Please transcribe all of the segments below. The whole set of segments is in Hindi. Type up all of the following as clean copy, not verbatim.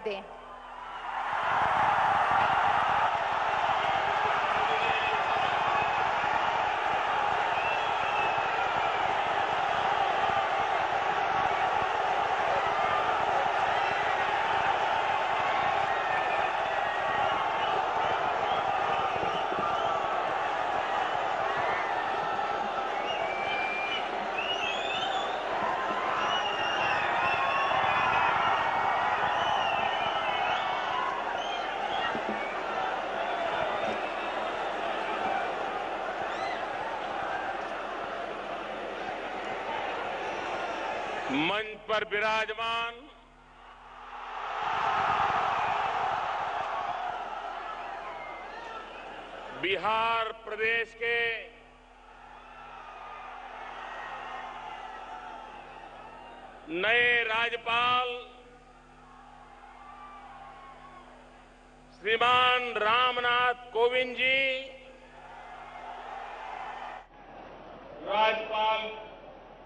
दें। मंच पर विराजमान बिहार प्रदेश के नए राज्यपाल श्रीमान रामनाथ कोविंद जी, राज्यपाल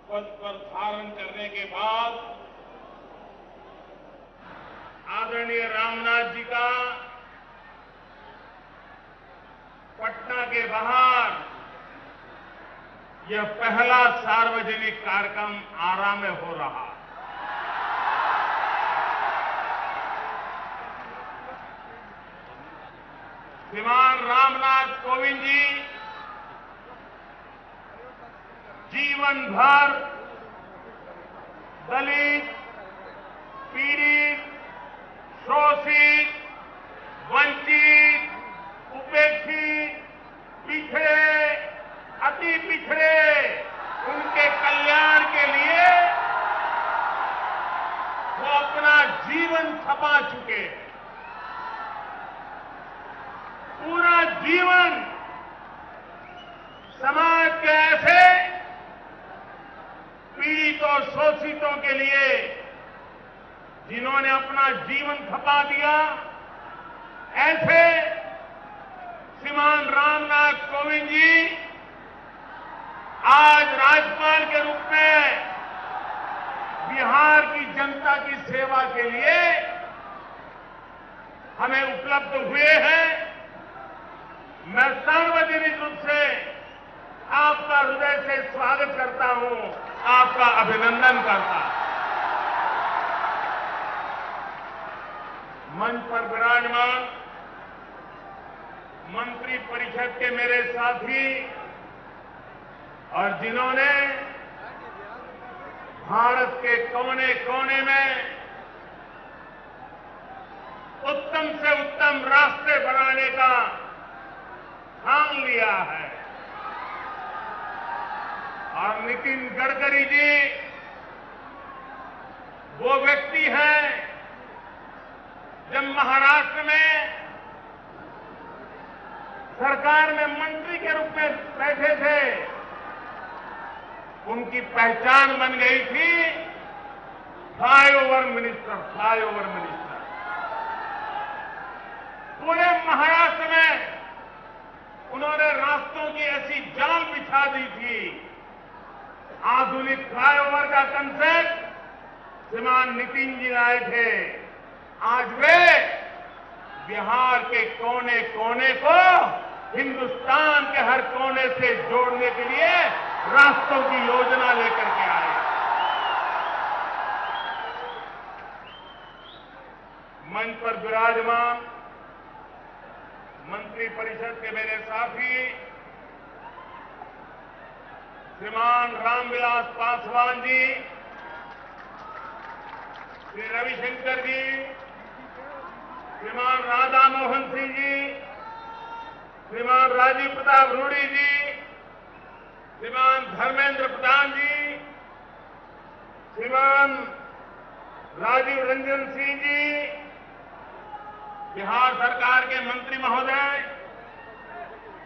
पद पर धारण करने के बाद आदरणीय रामनाथ जी का पटना के बाहर यह पहला सार्वजनिक कार्यक्रम आरा में हो रहा। श्रीमान रामनाथ कोविंद जी जीवन भर दलित, पीड़ित, शोषित, वंचित, उपेक्षित, पिछड़े, अति पिछड़े उनके कल्याण के लिए वो अपना जीवन खपा चुके। पूरा जीवन समाज के ऐसे पीड़ित और शोषितों के लिए जिन्होंने अपना जीवन खपा दिया, ऐसे श्रीमान रामनाथ कोविंद जी आज राज्यपाल के रूप में बिहार की जनता की सेवा के लिए हमें उपलब्ध हुए हैं। मैं सार्वजनिक रूप से आपका हृदय से स्वागत करता हूं, आपका अभिनंदन करता हूं। मंच पर विराजमान मंत्री परिषद के मेरे साथी और जिन्होंने भारत के कोने कोने में उत्तम से उत्तम रास्ते बनाने का ठान लिया है, और नितिन गडकरी जी वो व्यक्ति हैं जब महाराष्ट्र में सरकार में मंत्री के रूप में बैठे थे, उनकी पहचान बन गई थी फ्लाईओवर मिनिस्टर, फ्लाईओवर मिनिस्टर। पूरे महाराष्ट्र में उन्होंने रास्तों की ऐसी जाल बिछा दी थी। आधुनिक फ्लाईओवर का कंसेप्ट श्रीमान नितिन जी लाए थे। आज वे बिहार के कोने कोने को हिंदुस्तान के हर कोने से जोड़ने के लिए रास्तों की योजना लेकर के आए। मंच पर विराजमान मंत्री परिषद के मेरे साथी श्रीमान रामविलास पासवान जी, श्री रविशंकर जी, श्रीमान राधा मोहन सिंह जी, श्रीमान राजीव प्रताप रूडी जी, श्रीमान धर्मेंद्र प्रधान जी, श्रीमान राजीव रंजन सिंह जी, बिहार सरकार के मंत्री महोदय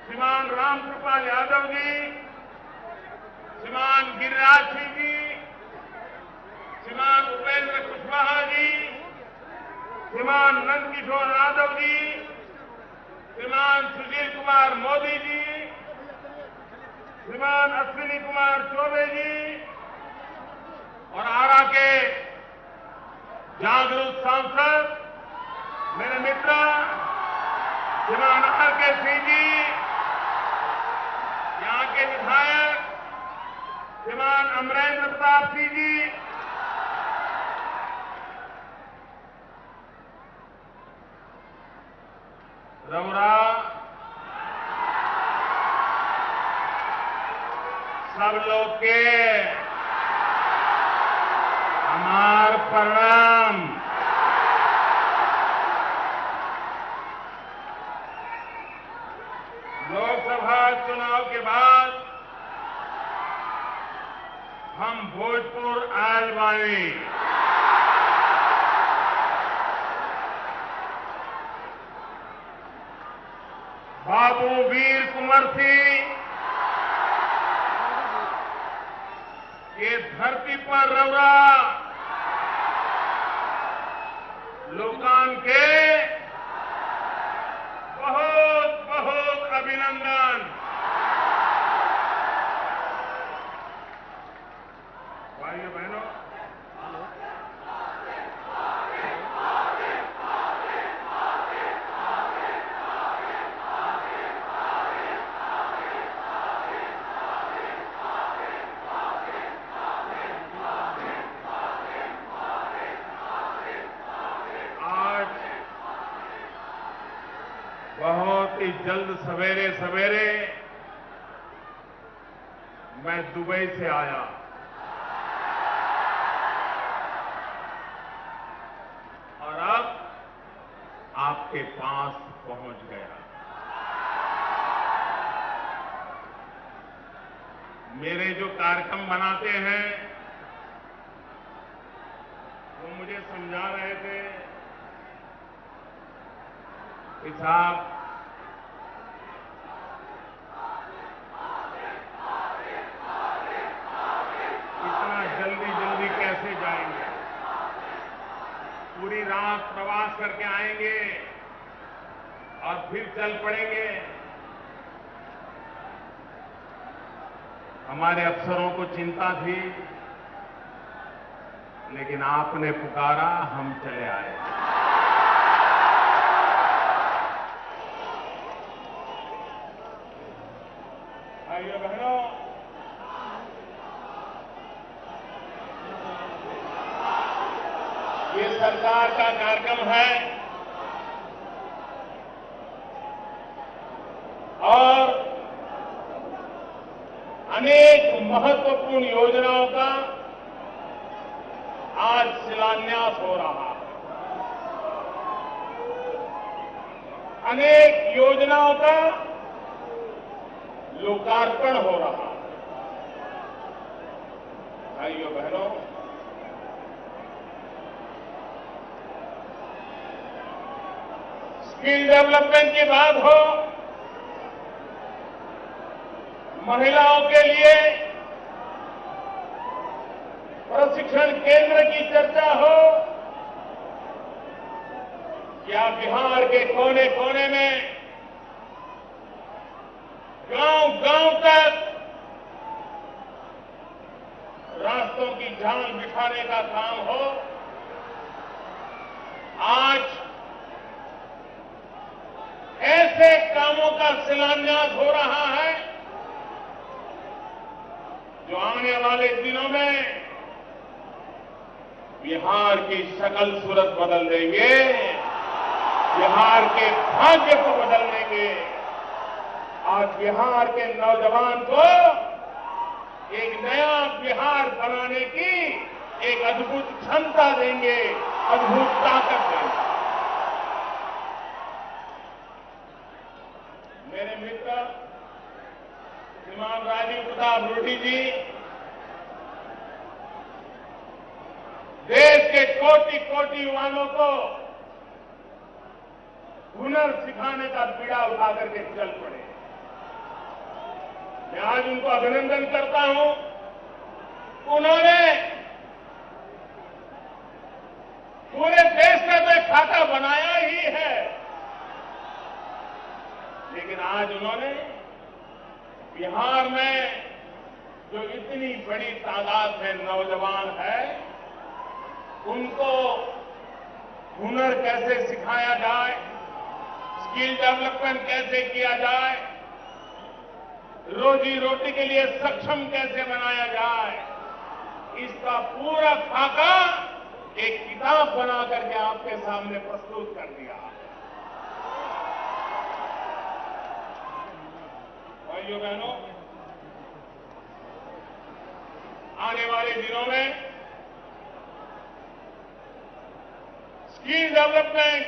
श्रीमान रामकृपाल यादव जी, श्रीमान गिरिराज सिंह जी, श्रीमान उपेंद्र कुशवाहा जी, श्रीमान नंदकिशोर यादव जी, श्रीमान सुशील कुमार मोदी जी, श्रीमान अश्विनी कुमार चौबे जी, और आरा के जागरूक सांसद मेरे मित्र श्रीमान आर.के. सिंह जी, यहाँ के विधायक श्रीमान अमरेंद्र प्रताप सिंह जी, रउरा सब लोग के हमार प्रणाम। लोकसभा चुनाव के बाद हम भोजपुर आयल बानी। बाबू वीर कुंवर सिंह ये धरती पर रउरा लोकान के बहुत बहुत अभिनंदन। भाइयों बहनों, बहुत ही जल्द सवेरे सवेरे मैं दुबई से आया और अब आपके पास पहुंच गया। मेरे जो कार्यक्रम बनाते हैं वो मुझे समझा रहे थे कि साहब इतना जल्दी जल्दी कैसे जाएंगे, पूरी रात प्रवास करके आएंगे और फिर चल पड़ेंगे। हमारे अफसरों को चिंता थी, लेकिन आपने पुकारा, हम चले आए। भाइयों बहनों, ये सरकार का कार्यक्रम है और अनेक महत्वपूर्ण योजनाओं का आज शिलान्यास हो रहा है। अनेक योजनाओं का लोकार्पण हो रहा है। भाइयों बहनों, स्किल डेवलपमेंट की बात हो, महिलाओं के लिए प्रशिक्षण केंद्र की चर्चा हो, या बिहार के कोने कोने में गांव-गांव तक रास्तों की जाल बिछाने का काम हो, आज ऐसे कामों का शिलान्यास हो रहा है जो आने वाले दिनों में बिहार की शक्ल सूरत बदल देंगे, बिहार के भाग्य को बदल देंगे। आज बिहार के नौजवान को एक नया बिहार बनाने की एक अद्भुत क्षमता देंगे, अद्भुत ताकत देंगे। मेरे मित्र श्रीमान राजीव प्रताप रूडी जी देश के कोटि कोटि युवाओं को हुनर सिखाने का बीड़ा उठा करके चल पड़े। मैं आज उनको अभिनंदन करता हूं। उन्होंने पूरे देश का तो एक खाता बनाया ही है, लेकिन आज उन्होंने बिहार में जो इतनी बड़ी तादाद में नौजवान है, उनको हुनर कैसे सिखाया जाए, स्किल डेवलपमेंट कैसे किया जाए, रोजी रोटी के लिए सक्षम कैसे बनाया जाए, इसका पूरा खाका एक किताब बना करके आपके सामने प्रस्तुत कर दिया। भाइयों बहनों, आने वाले दिनों में स्किल डेवलपमेंट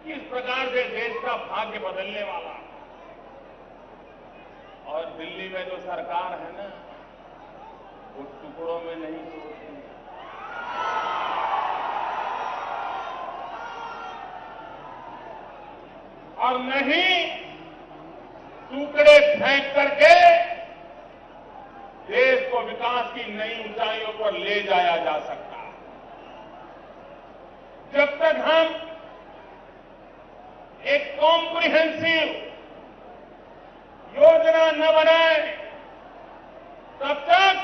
किस प्रकार से देश का भाग्य बदलने वाला है। और दिल्ली में जो सरकार है ना, वो टुकड़ों में नहीं तोड़ती, और नहीं टुकड़े फेंक करके देश को विकास की नई ऊंचाइयों पर ले जाया जा सकता है। जब तक हम एक कॉम्प्रिहेंसिव योजना न बनाए, तब तक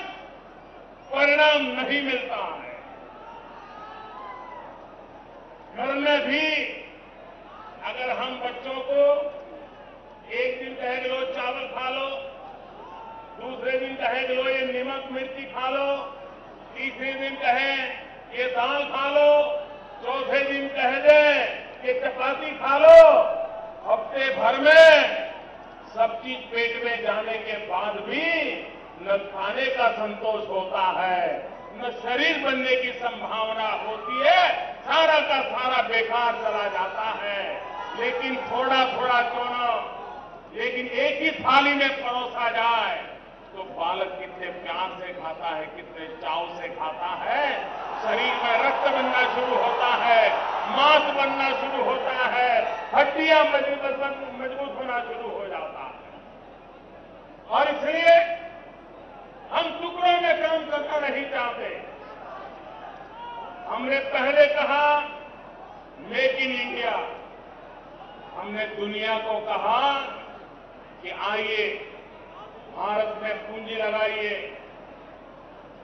परिणाम नहीं मिलता है। घर में भी अगर हम बच्चों को एक दिन कहे कि लो चावल खा लो, दूसरे दिन कहे कि लो ये नमक मिर्ची खा लो, तीसरे दिन कहे ये दाल खा लो, चौथे दिन कह दे कि चपाती खा लो, हफ्ते भर में सब चीज पेट में जाने के बाद भी न खाने का संतोष होता है, न शरीर बनने की संभावना होती है, सारा का सारा बेकार चला जाता है। लेकिन थोड़ा थोड़ा क्यों न, लेकिन एक ही थाली में परोसा जाए तो बालक कितने प्यार से खाता है, कितने चाव से खाता है, शरीर में रक्त बनना शुरू होता है, मांस बनना शुरू होता है, हड्डियां मजबूत होना शुरू हो जाता है। और इसलिए हम टुकड़ों में काम करना नहीं चाहते। हमने पहले कहा मेक इन इंडिया, हमने दुनिया को कहा कि आइए भारत में पूंजी लगाइए,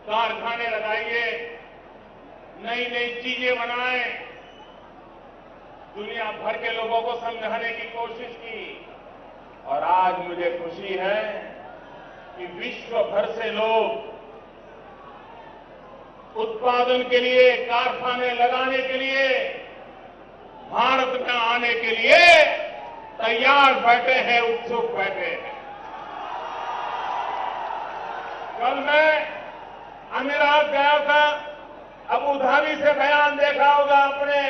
कारखाने लगाइए, नई नई चीजें बनाएं। दुनिया भर के लोगों को समझाने की कोशिश की, और आज मुझे खुशी है कि विश्व भर से लोग उत्पादन के लिए, कारखाने लगाने के लिए, भारत में आने के लिए तैयार बैठे हैं, उत्सुक बैठे हैं। कल मैं अमीरात गया था, अबू धाबी से बयान देखा होगा आपने।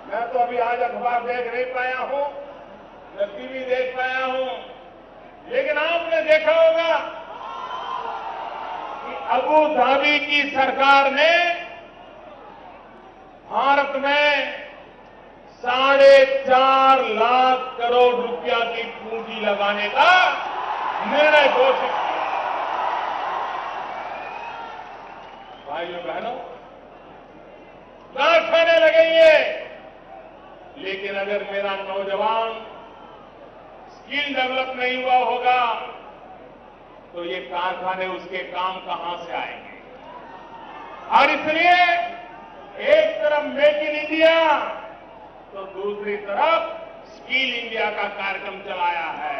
मैं तो अभी आज अखबार देख नहीं पाया हूं, न टीवी देख पाया हूं, लेकिन आपने देखा होगा कि अबू धाबी की सरकार ने भारत में 4.5 लाख करोड़ रुपया की पूंजी लगाने का निर्णय घोषित किया। भाइयों बहनों, कारखाने लगेंगे, लेकिन अगर मेरा नौजवान स्किल डेवलप नहीं हुआ होगा तो ये कारखाने उसके काम कहां से आएंगे। और इसलिए एक तरफ मेक इन इंडिया तो दूसरी तरफ स्किल इंडिया का कार्यक्रम चलाया है,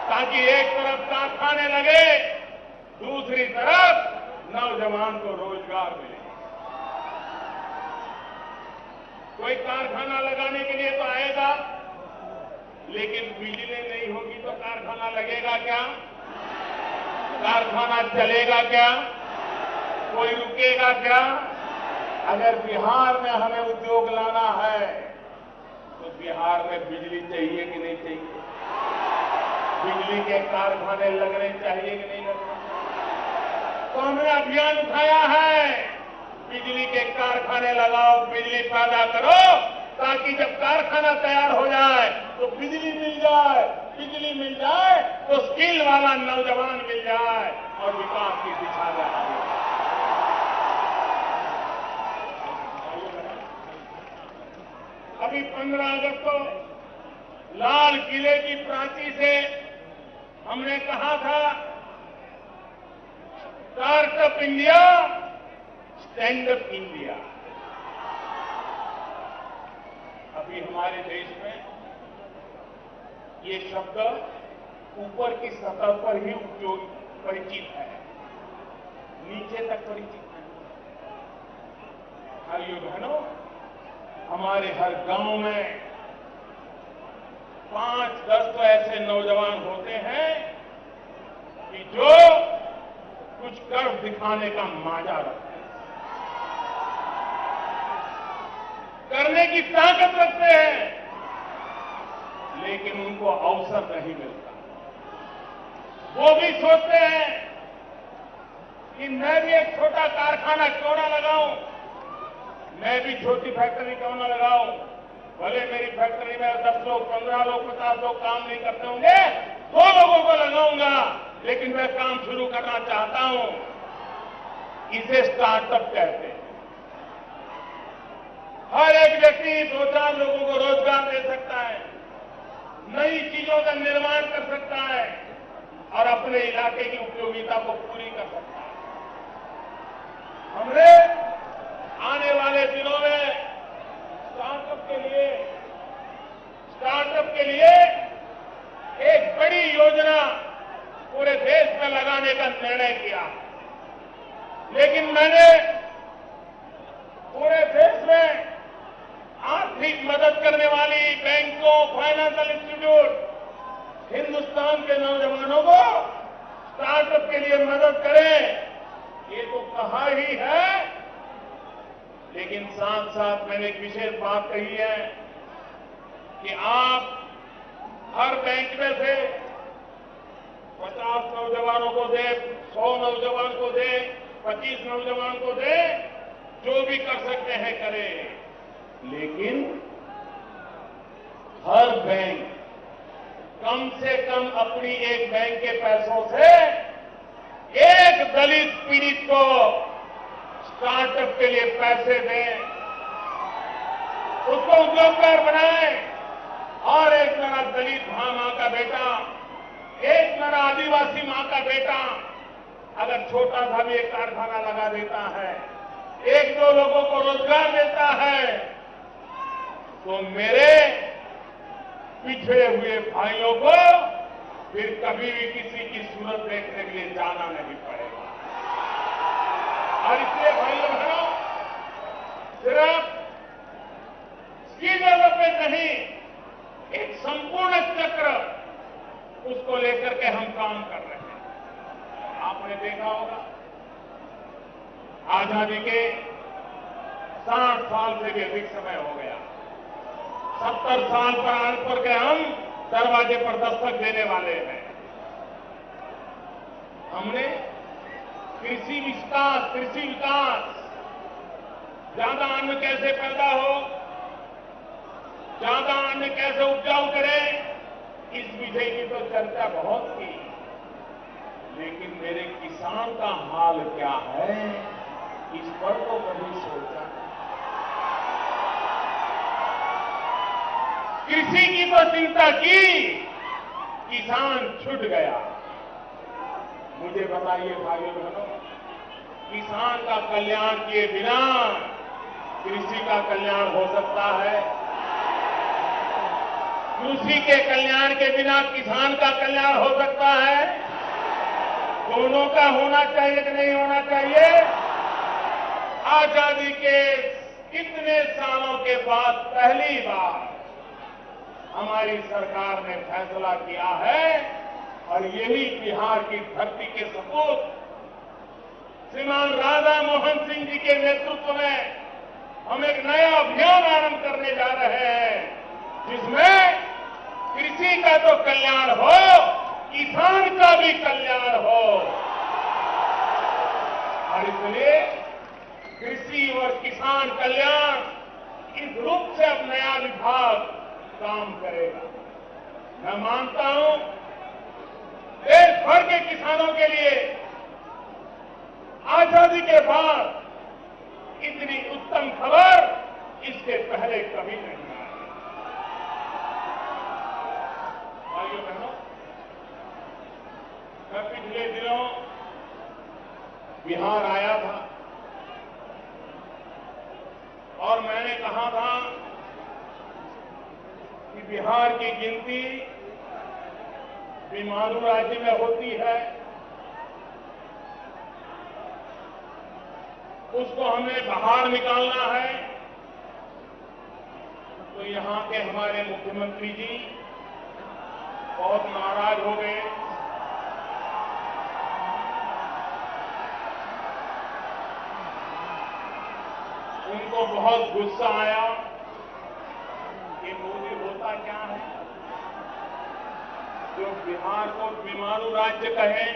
ताकि एक तरफ कारखाने लगे, दूसरी तरफ नौजवान को रोजगार मिले। कोई कारखाना लगाने के लिए तो आएगा, लेकिन बिजली नहीं होगी तो कारखाना लगेगा क्या? कारखाना चलेगा क्या? कोई रुकेगा क्या? अगर बिहार में हमें उद्योग लाना है तो बिहार में बिजली चाहिए कि नहीं चाहिए? बिजली के कारखाने लगने चाहिए कि नहीं लगने? तो हमने अभियान उठाया है, बिजली के कारखाने लगाओ, बिजली पैदा करो, ताकि जब कारखाना तैयार हो जाए तो बिजली मिल जाए, बिजली मिल जाए तो स्किल वाला नौजवान मिल जाए और विकास की दिशा में आगे। अभी 15 अगस्त को लाल किले की प्राची से हमने कहा था startup India, stand up India. अभी हमारे देश में ये शब्द ऊपर की सतह पर ही उपयोग परिचित है, नीचे तक परिचित नहीं। भाइयों बहनों, हमारे हर गांव में 5-10 तो ऐसे नौजवान होते हैं कि जो कुछ कर दिखाने का माजा रखते हैं, करने की ताकत रखते हैं, लेकिन उनको अवसर नहीं मिलता। वो भी सोचते हैं कि मैं भी एक छोटा कारखाना क्यों ना लगाऊं, मैं भी छोटी फैक्ट्री क्यों ना लगाऊं। भले मेरी फैक्ट्री में 10 लोग, 15 लोग, 50 लोग काम नहीं करते होंगे, 2 लोगों को लगाऊंगा, लेकिन मैं काम शुरू करना चाहता हूं। इसे स्टार्टअप कहते हैं। हर एक व्यक्ति 2-4 लोगों को रोजगार दे सकता है, नई चीजों का निर्माण कर सकता है और अपने इलाके की उपयोगिता को पूरी कर सकता है। हमने आने वाले दिनों में स्टार्टअप के लिए एक बड़ी योजना पूरे देश में लगाने का निर्णय किया। लेकिन मैंने पूरे देश में आर्थिक मदद करने वाली बैंकों, फाइनेंशियल इंस्टीट्यूट हिंदुस्तान के नौजवानों को स्टार्टअप के लिए मदद करें, ये तो कहा ही है, लेकिन साथ साथ मैंने एक विशेष बात कही है कि आप हर बैंक में से 50 नौजवानों को दे, 100 नौजवान को दे, 25 नौजवान को दे, जो भी कर सकते हैं करें, लेकिन हर बैंक कम से कम अपनी एक बैंक के पैसों से एक दलित पीड़ित को स्टार्टअप के लिए पैसे दें, उसको उद्योगकार बनाएं और एक मेरा दलित मां का बेटा, एक मेरा आदिवासी मां का बेटा अगर छोटा सा भी एक कारखाना लगा देता है, 1-2 लोगों को रोजगार देता है, तो मेरे पिछड़े हुए भाइयों को फिर कभी भी किसी की सूरत देखने के लिए जाना नहीं पड़ेगा। और इसलिए भाइयों बहनों, सिर्फ स्किल डेवलपमेंट नहीं, एक संपूर्ण चक्र उसको लेकर के हम काम कर रहे हैं। आपने देखा होगा आजादी के 60 साल से भी अधिक समय हो गया, 70 साल पर आने पर के हम दरवाजे पर दस्तक देने वाले हैं। हमने कृषि विकास, ज्यादा अन्न कैसे पैदा हो, ज्यादा अन्न कैसे उपजाऊ करें, इस विषय की तो चर्चा बहुत की, लेकिन मेरे किसान का हाल क्या है, इस पर तो कभी सोचा नहीं। कृषि की तो चिंता की, किसान छूट गया। मुझे बताइए भाइयों बहनों, किसान का कल्याण किए बिना कृषि का कल्याण हो सकता है? कृषि के कल्याण के बिना किसान का कल्याण हो सकता है? दोनों का होना चाहिए कि नहीं होना चाहिए? आजादी के कितने सालों के बाद पहली बार हमारी सरकार ने फैसला किया है, और यही बिहार की धरती के सपूत श्रीमान राधा मोहन सिंह जी के नेतृत्व में हम एक नया अभियान आरंभ करने जा रहे हैं, जिसमें कृषि का तो कल्याण हो, किसान का भी कल्याण हो। और इसलिए कृषि और किसान कल्याण इस रूप से अब नया विभाग काम करेगा। मैं मानता हूं देश भर के किसानों के लिए आजादी के बाद इतनी उत्तम खबर इससे पहले कभी नहीं आई। भाइयों बहनों, मैं पिछले दिनों बिहार आया था और मैंने कहा था कि बिहार की गिनती बीमारू राज्य में होती है, उसको हमें बाहर निकालना है। तो यहां के हमारे मुख्यमंत्री जी बहुत नाराज हो गए। उनको बहुत गुस्सा आया कि मोदी होता क्या है जो बिहार को बीमारू राज्य कहे,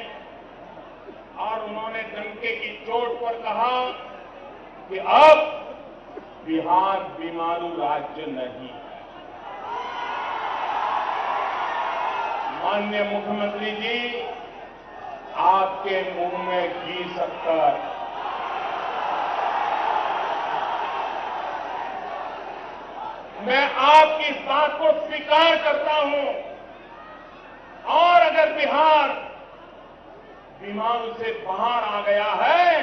और उन्होंने डंके की चोट पर कहा कि अब बिहार बीमारू राज्य नहीं है। माननीय मुख्यमंत्री जी, आपके मुंह में घी शक्कर, मैं आपकी इस बात को स्वीकार करता हूं, और अगर बिहार बीमारू से बाहर आ गया है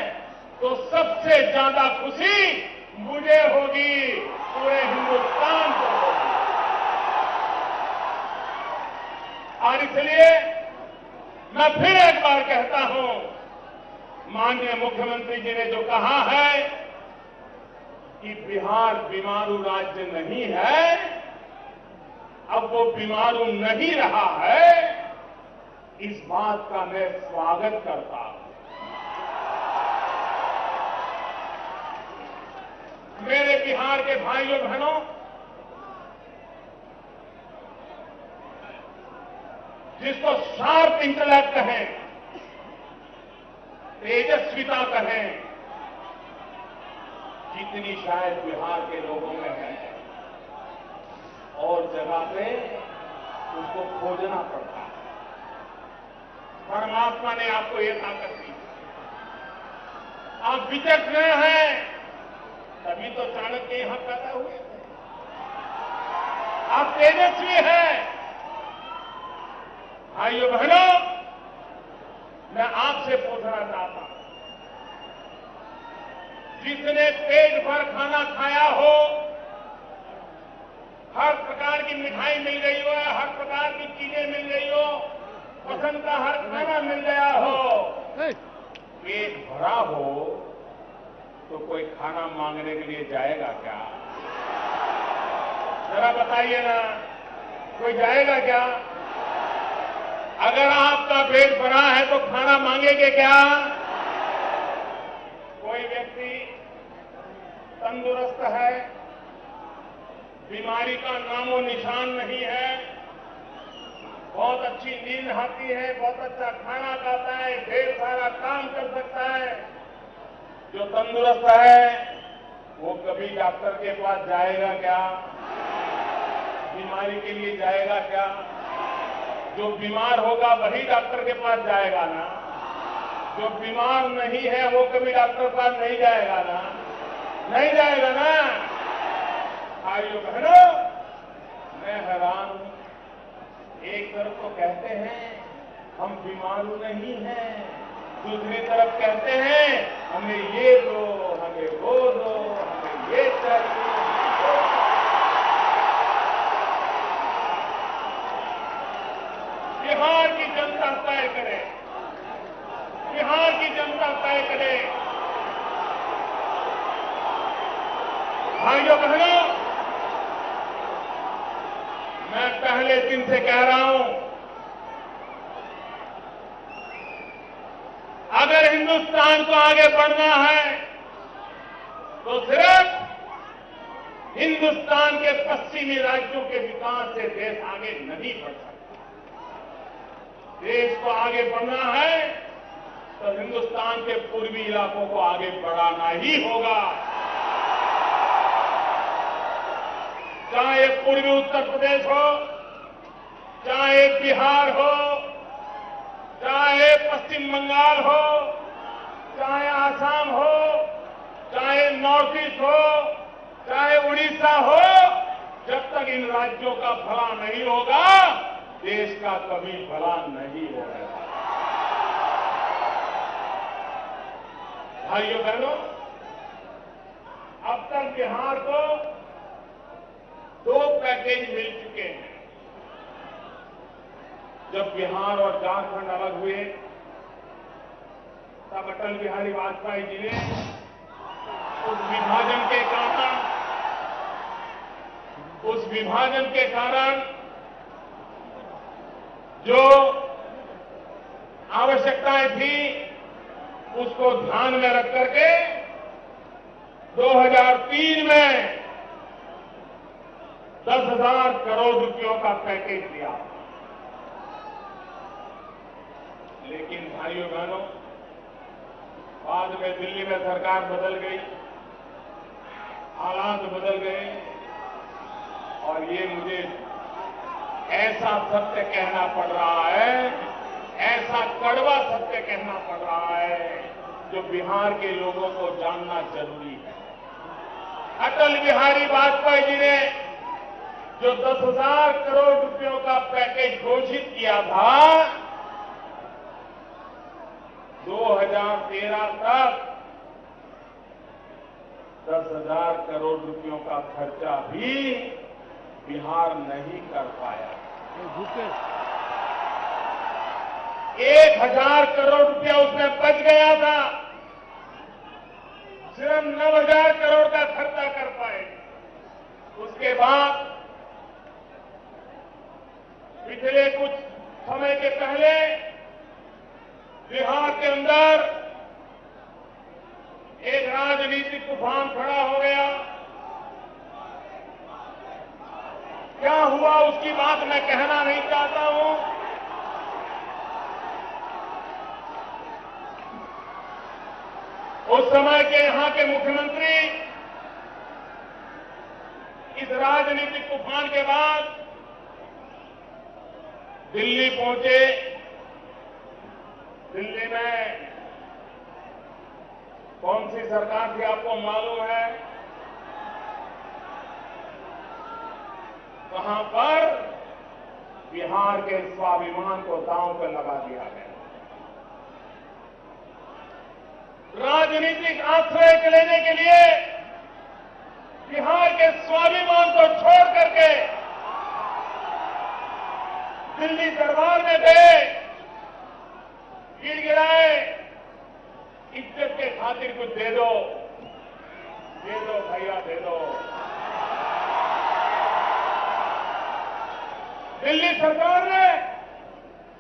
तो सबसे ज्यादा खुशी मुझे होगी, पूरे हिंदुस्तान को होगी। और इसलिए मैं फिर एक बार कहता हूं, माननीय मुख्यमंत्री जी ने जो कहा है कि बिहार बीमारू राज्य नहीं है, अब वो बीमारू नहीं रहा है, इस बात का मैं स्वागत करता हूं। मेरे बिहार के भाइयों बहनों, जिसको शार्प इंटेलेक्ट कहें, तेजस्विता कहें, जितनी शायद बिहार के लोगों में है, और जगह पे उसको खोजना पड़ता है। परमात्मा ने आपको ये ताकत दी, आप विचक्षण हैं, तभी तो चाणक्य यहां पैदा हुए थे। आप तेजस्वी हैं। भाइयों बहनों, मैं आपसे पूछना चाहता हूं, जिसने पेट भर खाना खाया हो, हर प्रकार की मिठाई मिल गई हो, हर प्रकार की चीजें मिल गई हो, पसंद का हर खाना मिल गया हो, पेट भरा हो तो कोई खाना मांगने के लिए जाएगा क्या? जरा बताइए ना, कोई जाएगा क्या? अगर आपका पेट भरा है तो खाना मांगेंगे क्या? कोई व्यक्ति तंदुरुस्त है, बीमारी का नामो निशान नहीं है, बहुत अच्छी नींद आती है, बहुत अच्छा खाना खाता है, ढेर सारा काम कर सकता है, जो तंदुरुस्त है वो कभी डॉक्टर के पास जाएगा क्या? बीमारी के लिए जाएगा क्या? जो बीमार होगा वही डॉक्टर के पास जाएगा ना। जो बीमार नहीं है वो कभी डॉक्टर के पास नहीं जाएगा ना, नहीं जाएगा ना। भाइयों बहनों, मैं हैरान हूं, एक तरफ तो कहते हैं हम बीमारू नहीं हैं, दूसरी तरफ कहते हैं हमें ये दो, हमें वो दो, हमें ये चाहिए। बिहार की जनता तय करे, बिहार की जनता तय करे। भाइयों बहनों, मैं पहले दिन से कह रहा हूं, अगर हिंदुस्तान को आगे बढ़ना है तो सिर्फ हिंदुस्तान के पश्चिमी राज्यों के विकास से देश आगे नहीं बढ़ सकता। देश को आगे बढ़ना है तो हिंदुस्तान के पूर्वी इलाकों को आगे बढ़ाना ही होगा। चाहे पूर्वी उत्तर प्रदेश हो, चाहे बिहार हो, चाहे पश्चिम बंगाल हो, चाहे आसाम हो, चाहे नॉर्थ ईस्ट हो, चाहे उड़ीसा हो, जब तक इन राज्यों का भला नहीं होगा, देश का कभी भला नहीं होगा। भाइयों बहनों, अब तक बिहार को 2 पैकेज मिल चुके हैं। जब बिहार और झारखंड अलग हुए तब अटल बिहारी वाजपेयी जी ने उस विभाजन के कारण जो आवश्यकताएं थी उसको ध्यान में रख करके 2003 में 10,000 करोड़ रुपयों का पैकेज दिया। लेकिन भाइयों बहनों, बाद में दिल्ली में सरकार बदल गई, हालात बदल गए और ये मुझे ऐसा सत्य कहना पड़ रहा है, ऐसा कड़वा सत्य कहना पड़ रहा है जो बिहार के लोगों को जानना जरूरी है। अटल बिहारी वाजपेयी जी ने जो 10,000 करोड़ रुपयों का पैकेज घोषित किया था, 2013 तक 10,000 करोड़ रुपयों का खर्चा भी बिहार नहीं कर पाया। 1,000 करोड़ रुपया उसमें बच गया था, सिर्फ 9,000 करोड़ का खर्चा कर पाए। उसके बाद पिछले कुछ समय के पहले बिहार के अंदर एक राजनीतिक तूफान खड़ा हो गया। क्या हुआ उसकी बात मैं कहना नहीं चाहता हूं। उस समय के यहां के मुख्यमंत्री इस राजनीतिक तूफान के बाद दिल्ली पहुंचे। दिल्ली में कौन सी सरकार थी आपको मालूम है? वहां पर बिहार के स्वाभिमान को दांव पर लगा दिया गया। राजनीतिक आश्रय लेने के लिए बिहार के स्वाभिमान को छोड़ करके दिल्ली दरबार में गए, गिड़गिड़ाए, इज्जत के खातिर कुछ दे दो भैया दे दो। दिल्ली सरकार ने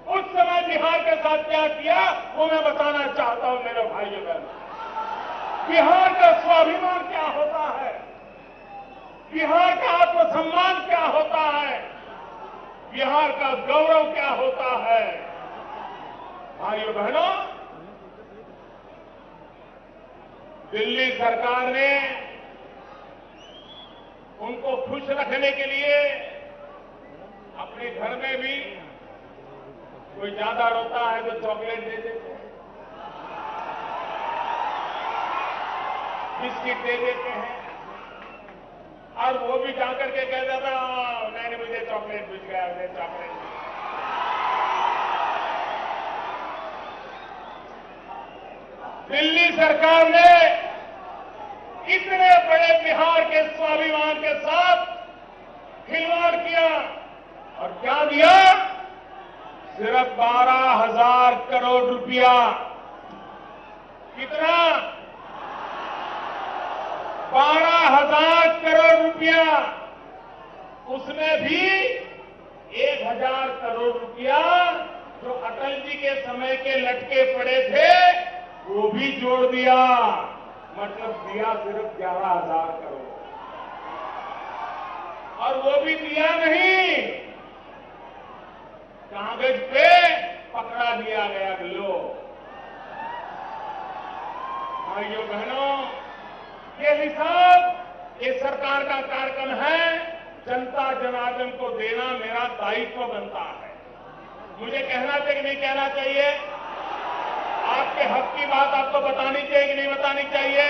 उस समय बिहार के साथ क्या किया वो मैं बताना चाहता हूं मेरे भाइयों बहनों। बिहार का स्वाभिमान क्या होता है, बिहार का आत्मसम्मान क्या होता है, बिहार का गौरव क्या होता है। भाइयों बहनों, दिल्ली सरकार ने उनको खुश रखने के लिए अपने घर में भी कोई ज्यादा रोता है तो चॉकलेट दे देते हैं, बिस्किट दे देते हैं, और वो भी जाकर के कह देता मैंने मुझे चॉकलेट मिल गया, मुझे चॉकलेट मिल गया। दिल्ली सरकार ने इतने बड़े बिहार के स्वाभिमान के साथ खिलवाड़ किया और क्या दिया? सिर्फ 12,000 करोड़ रुपया। कितना? 12,000 करोड़ रुपया। उसमें भी 1,000 करोड़ रुपया जो अटल जी के समय के लटके पड़े थे वो भी जोड़ दिया। मतलब दिया सिर्फ 11,000 करोड़। और वो भी दिया नहीं, कागज पे पकड़ा दिया गया। लो भाइयों बहनों, ये हिसाब ये सरकार का कार्यक्रम है। जनता जनार्दन को देना मेरा दायित्व बनता है। मुझे कहना चाहिए कि नहीं कहना चाहिए? आपके हक की बात आपको बतानी चाहिए कि नहीं बतानी चाहिए?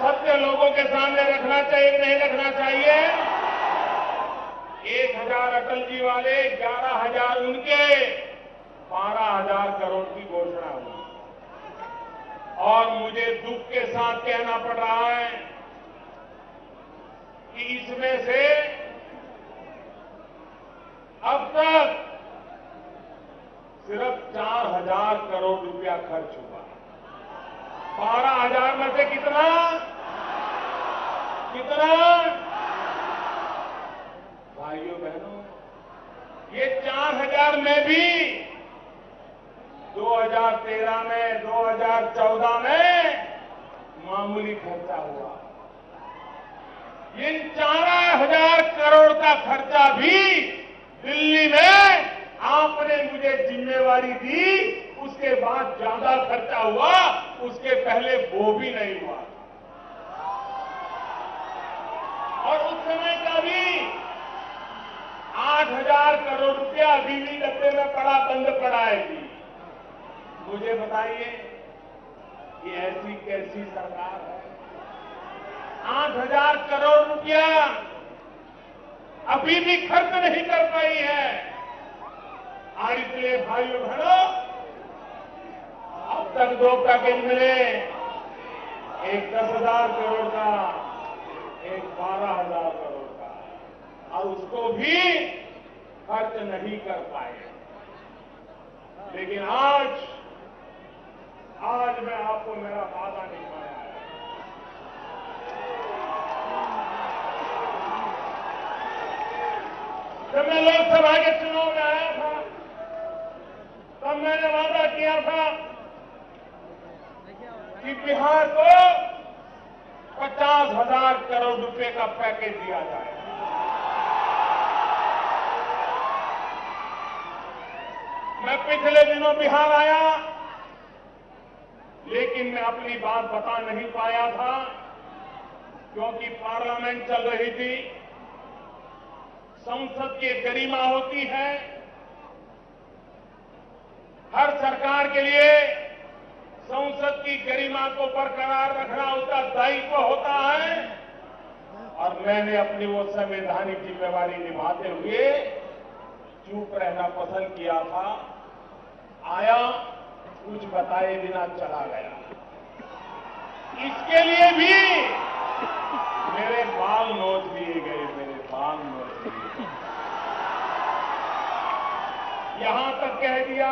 सत्य लोगों के सामने रखना चाहिए कि नहीं रखना चाहिए? 1,000 अटल जी वाले, 11,000 उनके, 12,000 करोड़ की घोषणा हुई। और मुझे दुख के साथ कहना पड़ रहा है कि इसमें से अब तक सिर्फ 4,000 करोड़ रुपया खर्च हुआ। 12,000 में से कितना भाइयों बहनों, ये 4,000 में भी 2013 में 2014 में मामूली खर्चा हुआ। इन 4,000 करोड़ का खर्चा भी दिल्ली में आपने मुझे जिम्मेवारी दी, उसके बाद ज्यादा खर्चा हुआ, उसके पहले वो भी नहीं हुआ। और उस समय का भी 8,000 करोड़ रुपया अभी भी डब्बे में पड़ा, बंद पड़ा है जी। मुझे बताइए कि ऐसी कैसी सरकार है? 8,000 करोड़ रुपया अभी भी खर्च नहीं कर पाई है। और इसलिए भाइयों बहनों, अब तक 2 पैकेज मिले, एक 10,000 करोड़ का, एक 12,000 करोड़ का, और उसको भी खर्च नहीं कर पाए। लेकिन आज मैं आपको मेरा वादा निभाया है। जब मैं लोकसभा के चुनाव में आया था, तब मैंने वादा किया था कि बिहार को 50,000 करोड़ रुपए का पैकेज दिया जाए। मैं पिछले दिनों बिहार आया, लेकिन मैं अपनी बात बता नहीं पाया था, क्योंकि पार्लियामेंट चल रही थी। संसद की गरिमा होती है, हर सरकार के लिए संसद की गरिमा को बरकरार रखना उसका दायित्व होता है। और मैंने अपनी वो संवैधानिक जिम्मेवारी निभाते हुए चुप रहना पसंद किया था। आया, कुछ बताए बिना चला गया। इसके लिए भी मेरे बाल नोच दिए गए, मेरे बाल नोच दिए गए। यहां तक कह दिया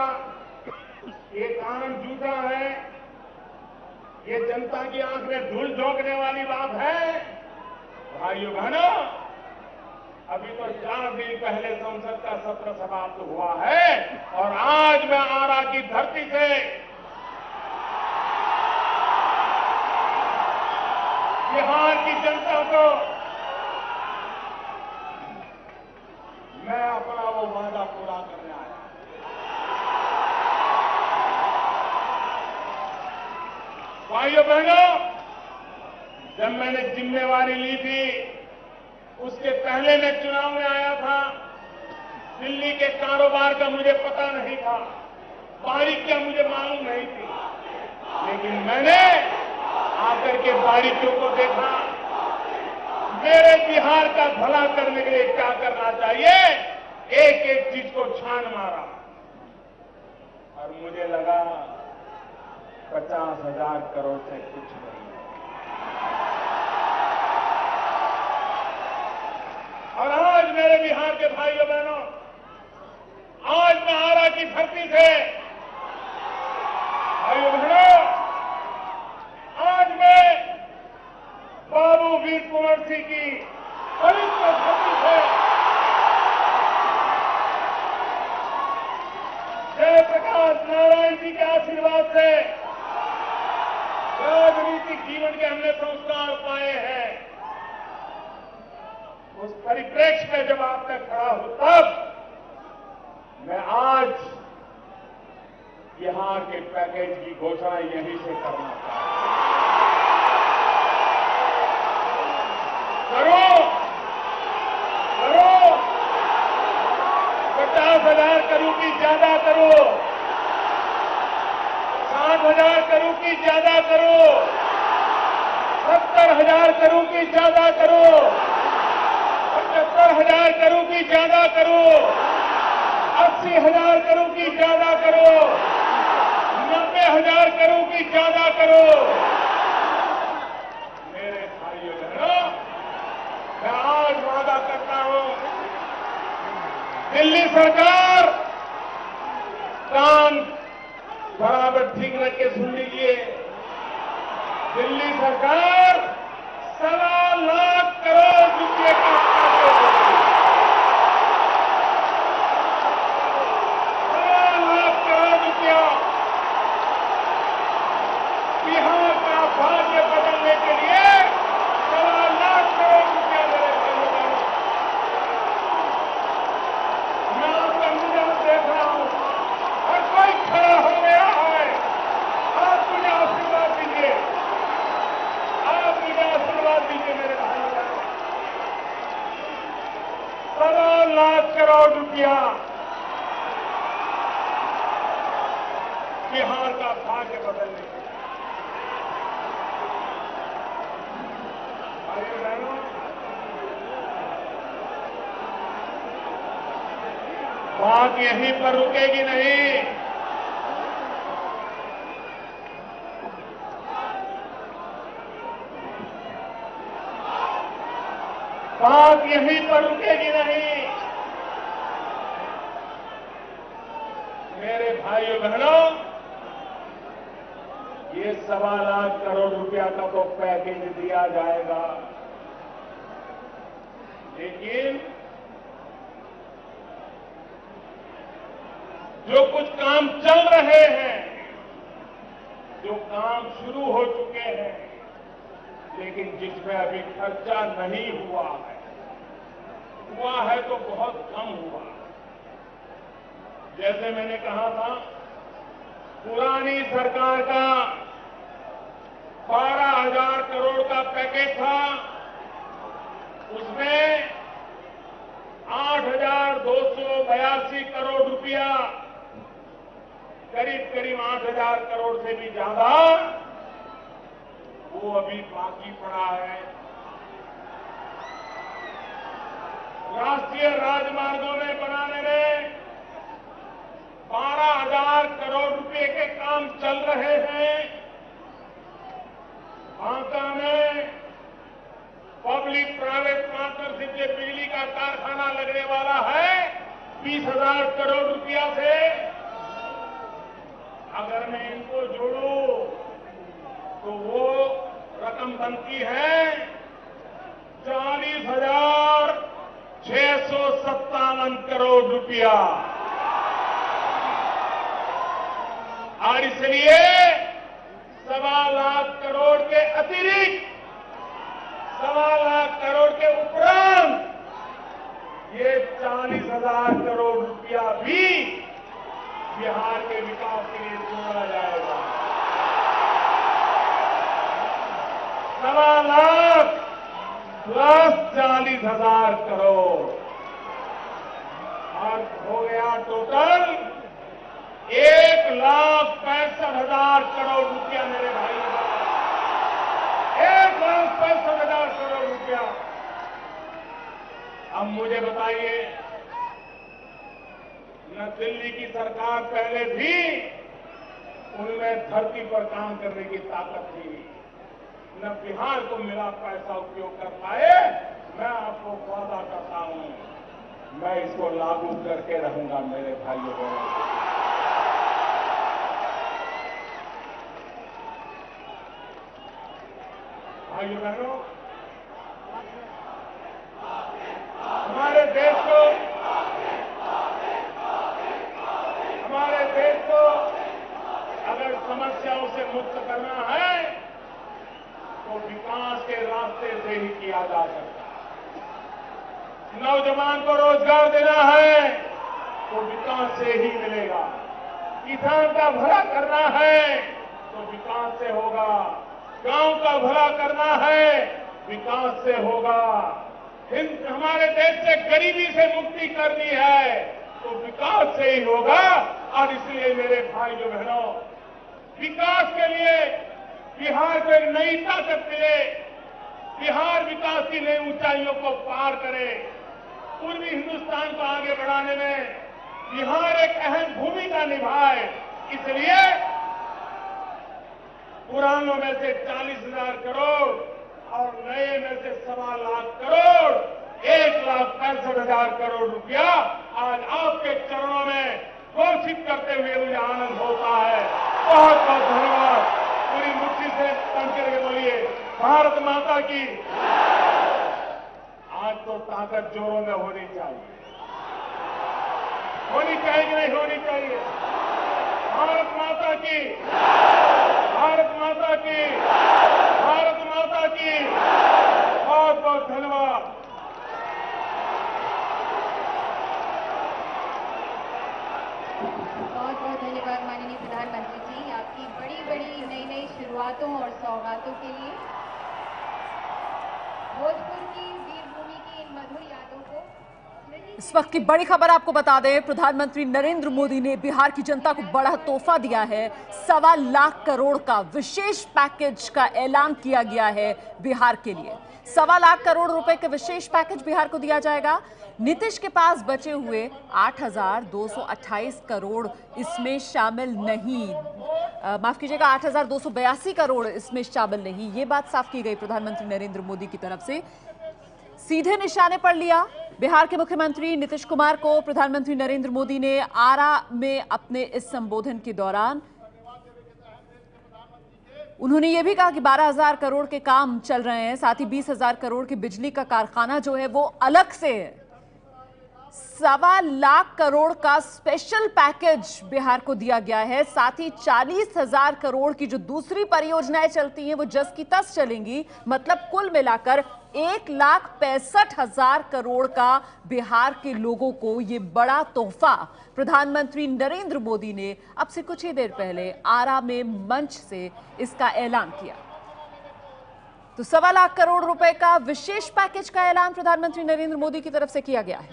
ये कानून झूठा है, ये जनता की आंख में धूल झोंकने वाली बात है। भाइयों बहनों, अभी तो 4 दिन पहले संसद का सत्र समाप्त हुआ है, और आज मैं आरा की धरती से बिहार की जनता को मैं अपना वो वादा पूरा करने आया। भाइयों बहनों, जब मैंने जिम्मेवारी ली थी, उसके पहले मैं चुनाव में आया था। दिल्ली के कारोबार का मुझे पता नहीं था, बारीकियां मुझे मालूम नहीं थी, लेकिन मैंने आकर के बारीकियों को देखा। मेरे बिहार का भला करने के लिए क्या करना चाहिए, एक एक चीज को छान मारा, और मुझे लगा 50,000 करोड़ से कुछ नहीं। और आज मेरे बिहार के भाइयों बहनों, आज मैं आरा की धरती से भाइयों बहनों, आज मैं बाबू वीर कुंवर सिंह की पवित्र धरती से, जयप्रकाश नारायण जी के आशीर्वाद से राजनीतिक जीवन के हमने संस्कार पाए हैं। उस परिप्रेक्ष्य में जब आप तक खड़ा हो, तब मैं आज बिहार के पैकेज की घोषणा यहीं से करना चाहता हूं। करो 50,000 करोड़ की ज्यादा करो, 60,000 करोड़ की ज्यादा करो, 70,000 करोड़ की ज्यादा करो, 75,000 करोड़ की ज्यादा करो, 80,000 करोड़ की ज्यादा करो, 90,000 करोड़ की ज्यादा करो, दिल्ली सरकार 1.25 करोड़ रुपए का बिहार का भाग्य बदलने के लिए 1.25 करोड़ रुपया दे रहे हैं। मैं आपका मुझे देख रहा हूं, हर कोई खड़ा हो गया है। आप मुझे आशीर्वाद दीजिए, आप मुझे आशीर्वाद दीजिए मेरे भाई। 1.25 करोड़ रुपया बिहार का भाग्य बदलने के लिए। बात यहीं पर रुकेगी नहीं। बात यहीं पर रुकेगी नहीं। मेरे भाइयों बहनों, ये 1.25 करोड़ रुपया का तो पैकेज दिया जाएगा, लेकिन जो कुछ काम चल रहे हैं, जो काम शुरू हो चुके हैं, लेकिन जिसमें अभी खर्चा नहीं हुआ है तो बहुत कम हुआ। जैसे मैंने कहा था, पुरानी सरकार का 12,000 करोड़ का पैकेज था, उसमें 8,282 करोड़ रुपया, करीब 8,000 करोड़ से भी ज्यादा वो अभी बाकी पड़ा है। राष्ट्रीय राजमार्गों में बनाने में 12,000 करोड़ रुपए के काम चल रहे हैं। बांका में पब्लिक प्राइवेट पार्टनरशिप से बिजली का कारखाना लगने वाला है 20,000 करोड़ रुपया से। अगर मैं इनको जोड़ूं तो वो रकम बनती है 40,657 करोड़ रुपया। और इसलिए 1.25 करोड़ के अतिरिक्त, 1.25 करोड़ के उपरांत ये 40,000 करोड़ रुपया भी बिहार के विकास के लिए जोड़ा जाएगा। 1.25 प्लस 40,000 करोड़ और हो गया टोटल 1,65,000 करोड़ रुपया। मेरे भाई, 1,65,000 करोड़ रुपया। अब मुझे बताइए, न दिल्ली की सरकार पहले थी, उनमें धरती पर काम करने की ताकत थी, न बिहार को मिला पैसा उपयोग कर पाए। मैं आपको वादा करता हूं, मैं इसको लागू करके रहूंगा मेरे भाइयों बहनों। भाइयों बहनों, हमारे देश को अगर समस्याओं से मुक्त करना है तो विकास के रास्ते से ही किया जा सकता है। नौजवान को रोजगार देना है तो विकास से ही मिलेगा। किसान का भला करना है तो विकास से होगा। गांव का भला करना है विकास से होगा। हमारे देश से गरीबी से मुक्ति करनी है तो विकास से ही होगा। और इसलिए मेरे भाइयों बहनों, विकास के लिए बिहार को एक नई ताकत मिले, बिहार विकास की नई ऊंचाइयों को पार करे, पूर्वी हिंदुस्तान को आगे बढ़ाने में बिहार एक अहम भूमिका निभाए। इसलिए पुरानों में से 40,000 करोड़ और नए में से 1.25 करोड़, 1,65,000 करोड़ रुपया आज आपके चरणों में घोषित करते हुए मुझे आनंद होता है। बहुत बहुत धन्यवाद। पूरी मुट्ठी से तन करके ताकत जोरों में होनी चाहिए। होनी चाहिए कि नहीं होनी चाहिए? भारत माता की, भारत माता की, भारत माता की। बहुत बहुत धन्यवाद। बहुत बहुत धन्यवाद माननीय प्रधानमंत्री जी, आपकी बड़ी बड़ी नई नई शुरुआतों और सौगातों के लिए। भोजपुर की वीरभूमि की इन मधुर यादों को इस वक्त की बड़ी खबर आपको बता दें, प्रधानमंत्री नरेंद्र मोदी ने बिहार की जनता को बड़ा तोहफा दिया है। 1.25 लाख करोड़ का विशेष पैकेज का ऐलान किया गया है बिहार के लिए। 1.25 लाख करोड़ रुपए के विशेष पैकेज बिहार को दिया जाएगा। नीतीश के पास बचे हुए 8,228 करोड़ इसमें शामिल नहीं, माफ कीजिएगा 8,282 करोड़ इसमें शामिल नहीं। ये बात साफ की गई प्रधानमंत्री नरेंद्र मोदी की तरफ से। सीधे निशाने पर लिया बिहार के मुख्यमंत्री नीतीश कुमार को प्रधानमंत्री नरेंद्र मोदी ने आरा में अपने इस संबोधन के दौरान। उन्होंने यह भी कहा कि 12,000 करोड़ के काम चल रहे हैं, साथ ही 20,000 करोड़ की बिजली का कारखाना जो है वो अलग से है। 1.25 लाख करोड़ का स्पेशल पैकेज बिहार को दिया गया है। साथ ही 40,000 करोड़ की जो दूसरी परियोजनाएं चलती हैं वो जस की तस चलेंगी। मतलब कुल मिलाकर 1,65,000 करोड़ का बिहार के लोगों को ये बड़ा तोहफा प्रधानमंत्री नरेंद्र मोदी ने अब से कुछ ही देर पहले आरा में मंच से इसका ऐलान किया। तो 1.25 लाख करोड़ रुपए का विशेष पैकेज का ऐलान प्रधानमंत्री नरेंद्र मोदी की तरफ से किया गया है।